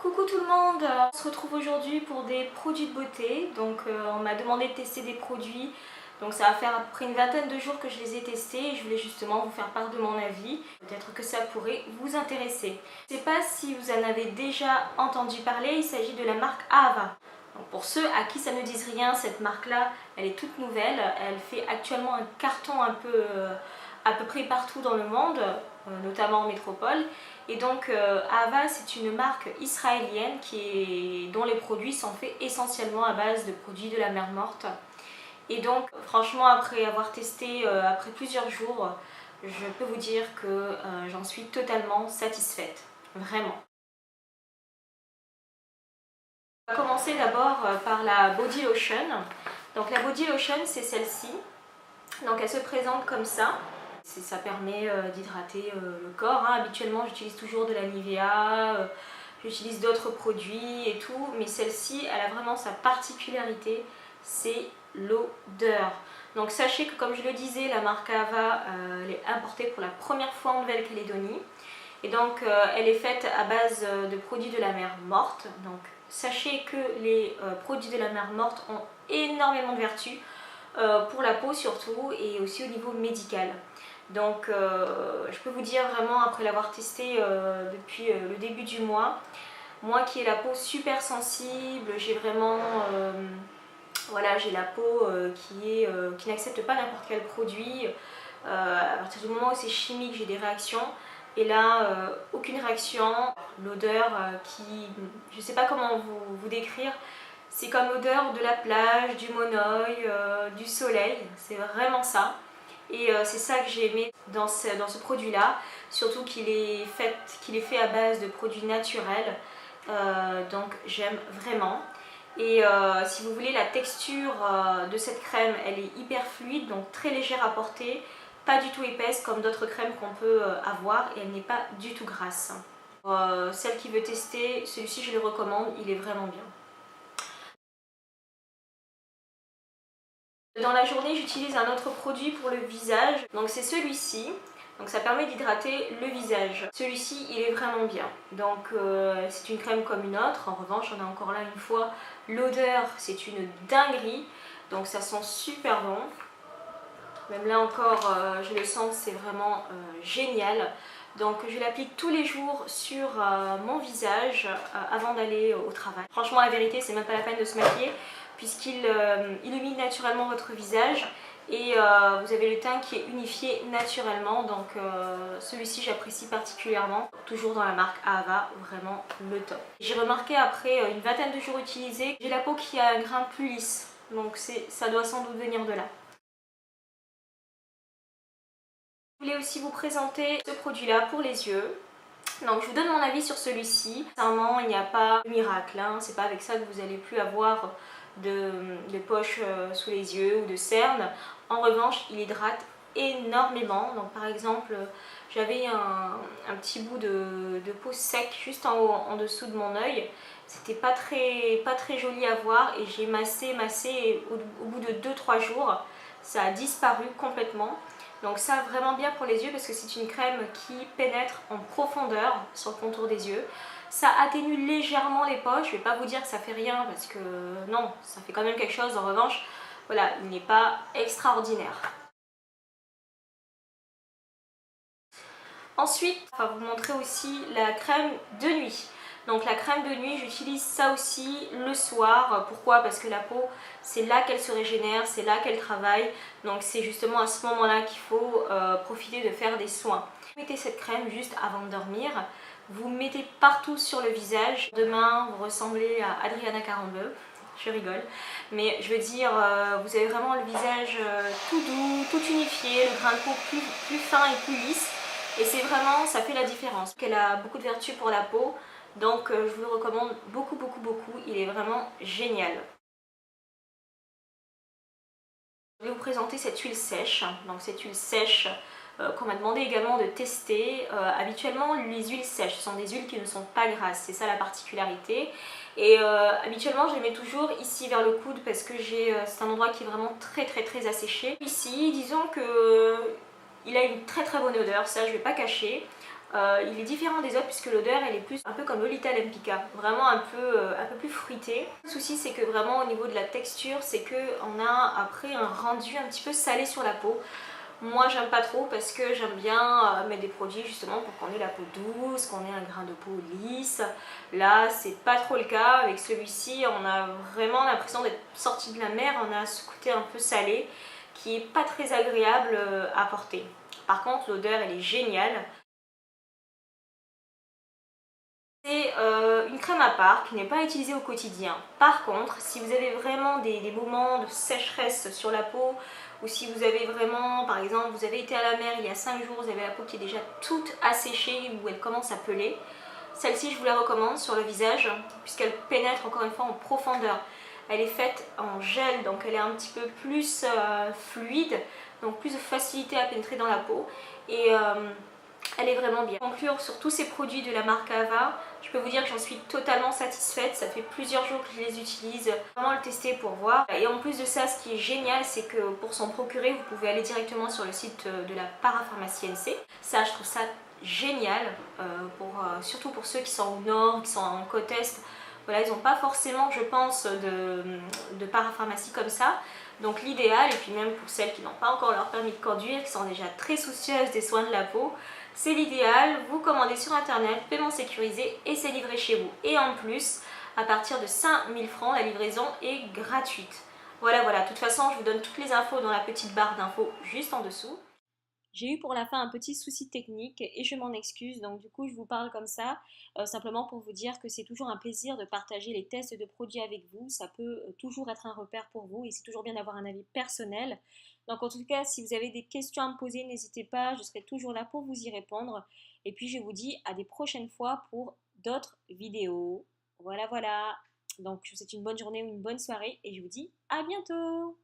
Coucou tout le monde, on se retrouve aujourd'hui pour des produits de beauté. Donc on m'a demandé de tester des produits, donc ça va faire à peu près une vingtaine de jours que je les ai testés et je voulais justement vous faire part de mon avis. Peut-être que ça pourrait vous intéresser. Je ne sais pas si vous en avez déjà entendu parler, il s'agit de la marque Ava. Donc pour ceux à qui ça ne dise rien, cette marque là, elle est toute nouvelle, elle fait actuellement un carton à peu près partout dans le monde, notamment en métropole. Et donc Ava, c'est une marque israélienne dont les produits sont faits essentiellement à base de produits de la mer Morte. Et donc franchement, après avoir testé après plusieurs jours, je peux vous dire que j'en suis totalement satisfaite, vraiment. On va commencer d'abord par la Body Lotion. Donc la Body Lotion, c'est celle-ci. Donc elle se présente comme ça. Ça permet d'hydrater le corps. Habituellement, j'utilise toujours de la Nivea, j'utilise d'autres produits et tout, mais celle-ci, elle a vraiment sa particularité, c'est l'odeur. Donc sachez que, comme je le disais, la marque Ava, elle est importée pour la première fois en Nouvelle-Calédonie. Et donc, elle est faite à base de produits de la mer Morte. Donc, sachez que les produits de la mer Morte ont énormément de vertus, pour la peau surtout, et aussi au niveau médical. Donc je peux vous dire vraiment, après l'avoir testé depuis le début du mois, moi qui ai la peau super sensible, j'ai vraiment voilà, j'ai la peau qui n'accepte pas n'importe quel produit. À partir du moment où c'est chimique, j'ai des réactions. Et là, aucune réaction. L'odeur je ne sais pas comment vous décrire. C'est comme l'odeur de la plage, du monoeil, du soleil. C'est vraiment ça. Et c'est ça que j'ai aimé dans ce produit-là. Surtout qu'il est fait à base de produits naturels. Donc j'aime vraiment. Et si vous voulez, la texture de cette crème, elle est hyper fluide, donc très légère à porter, pas du tout épaisse comme d'autres crèmes qu'on peut avoir, et elle n'est pas du tout grasse. Celle qui veut tester, celui-ci je le recommande, il est vraiment bien. Dans la journée, j'utilise un autre produit pour le visage, donc c'est celui-ci. Donc ça permet d'hydrater le visage. Celui-ci, il est vraiment bien. Donc c'est une crème comme une autre. En revanche, on a encore là une fois l'odeur, c'est une dinguerie. Donc ça sent super bon. Même là encore, je le sens, c'est vraiment génial. Donc je l'applique tous les jours sur mon visage avant d'aller au travail. Franchement, la vérité, c'est même pas la peine de se maquiller, puisqu'il illumine naturellement votre visage. Et vous avez le teint qui est unifié naturellement, donc celui-ci j'apprécie particulièrement. Toujours dans la marque Ava, vraiment le top. J'ai remarqué après une vingtaine de jours utilisés, j'ai la peau qui a un grain plus lisse, donc ça doit sans doute venir de là. Je voulais aussi vous présenter ce produit-là pour les yeux. Donc je vous donne mon avis sur celui-ci. Sincèrement, il n'y a pas de miracle, c'est pas avec ça que vous allez plus avoir de poches sous les yeux ou de cernes. En revanche, il hydrate énormément. Donc par exemple, j'avais un petit bout de peau sec juste en haut, en dessous de mon œil. C'était pas très joli à voir, et j'ai massé et au bout de 2-3 jours, ça a disparu complètement. Donc ça, vraiment bien pour les yeux, parce que c'est une crème qui pénètre en profondeur sur le contour des yeux. Ça atténue légèrement les poches. Je ne vais pas vous dire que ça fait rien, parce que non, ça fait quand même quelque chose. En revanche, voilà, il n'est pas extraordinaire. Ensuite, on va vous montrer aussi la crème de nuit. Donc la crème de nuit, j'utilise ça aussi le soir. Pourquoi? Parce que la peau, c'est là qu'elle se régénère, c'est là qu'elle travaille. Donc c'est justement à ce moment-là qu'il faut profiter de faire des soins. Vous mettez cette crème juste avant de dormir. Vous mettez partout sur le visage. Demain, vous ressemblez à Adriana Carambeu. Je rigole. Mais je veux dire, vous avez vraiment le visage tout doux, tout unifié, le grain de peau plus fin et plus lisse. Et c'est vraiment, ça fait la différence. Elle a beaucoup de vertus pour la peau. Donc je vous le recommande beaucoup, il est vraiment génial. Je vais vous présenter cette huile sèche. Donc cette huile sèche qu'on m'a demandé également de tester. Habituellement, les huiles sèches, ce sont des huiles qui ne sont pas grasses, c'est ça la particularité. Et habituellement, je les mets toujours ici vers le coude, parce que c'est un endroit qui est vraiment très asséché. Ici, disons que il a une très bonne odeur, ça je ne vais pas cacher. Il est différent des autres puisque l'odeur elle est plus un peu comme Lolita Lempicka, vraiment un peu plus fruitée. Le souci c'est que vraiment au niveau de la texture, c'est qu'on a après un rendu un petit peu salé sur la peau. Moi j'aime pas trop parce que j'aime bien mettre des produits justement pour qu'on ait la peau douce, qu'on ait un grain de peau lisse. Là c'est pas trop le cas, avec celui-ci on a vraiment l'impression d'être sorti de la mer, on a ce côté un peu salé qui est pas très agréable à porter. Par contre l'odeur elle est géniale. C'est une crème à part qui n'est pas utilisée au quotidien. Par contre, si vous avez vraiment des moments de sécheresse sur la peau, ou si vous avez vraiment, par exemple, vous avez été à la mer il y a 5 jours, vous avez la peau qui est déjà toute asséchée ou elle commence à peler, celle-ci je vous la recommande sur le visage puisqu'elle pénètre encore une fois en profondeur. Elle est faite en gel, donc elle est un petit peu plus fluide, donc plus de facilité à pénétrer dans la peau. Et elle est vraiment bien. Pour conclure sur tous ces produits de la marque Ava, je peux vous dire que j'en suis totalement satisfaite. Ça fait plusieurs jours que je les utilise. Vraiment le tester pour voir. Et en plus de ça, ce qui est génial, c'est que pour s'en procurer, vous pouvez aller directement sur le site de la parapharmacie NC. Ça, je trouve ça génial, surtout pour ceux qui sont au nord, qui sont en côte est. Voilà, ils n'ont pas forcément, je pense, de parapharmacie comme ça. Donc l'idéal, et puis même pour celles qui n'ont pas encore leur permis de conduire, qui sont déjà très soucieuses des soins de la peau, c'est l'idéal. Vous commandez sur internet, paiement sécurisé et c'est livré chez vous. Et en plus, à partir de 5000 francs, la livraison est gratuite. Voilà, voilà. De toute façon, je vous donne toutes les infos dans la petite barre d'infos juste en dessous. J'ai eu pour la fin un petit souci technique et je m'en excuse, donc du coup je vous parle comme ça, simplement pour vous dire que c'est toujours un plaisir de partager les tests de produits avec vous, ça peut toujours être un repère pour vous et c'est toujours bien d'avoir un avis personnel. Donc en tout cas, si vous avez des questions à me poser, n'hésitez pas, je serai toujours là pour vous y répondre. Et puis je vous dis à des prochaines fois pour d'autres vidéos. Voilà, voilà. Donc je vous souhaite une bonne journée ou une bonne soirée et je vous dis à bientôt.